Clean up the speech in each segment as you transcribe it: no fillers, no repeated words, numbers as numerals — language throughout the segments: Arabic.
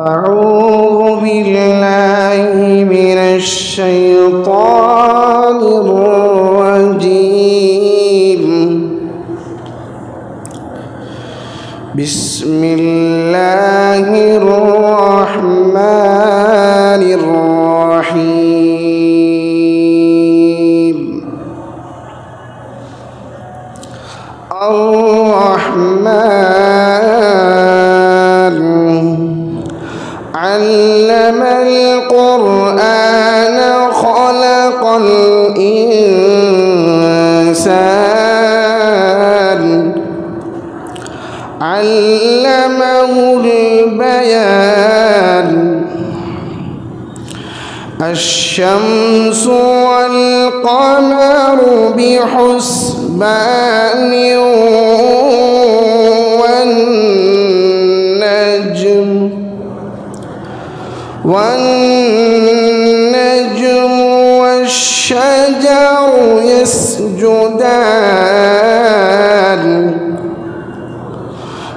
أعوذ بالله من الشيطان الرجيم. بسم الله الرحمن الرحيم. الرحمن علم القرآن خلق الإنسان علمه البيان. الشمس والقمر بحسبان والنجم والشجر يسجدان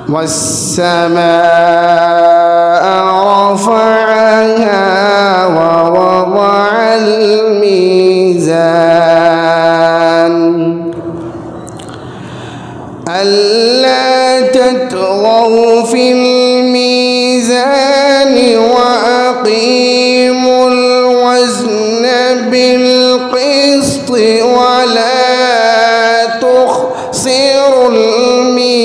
والسماء رفعها ووضع الميزان ألا تطغوا في الميزان وأقيموا الوزن بالقسط ولا تخسروا الميزان.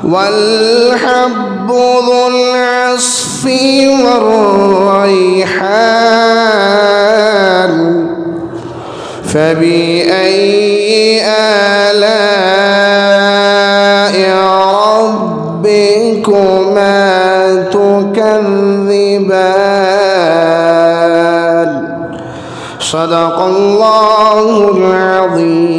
والحب ذو العصف والريحان فبأي آلاء ربكما تكذبان. صدق الله العظيم.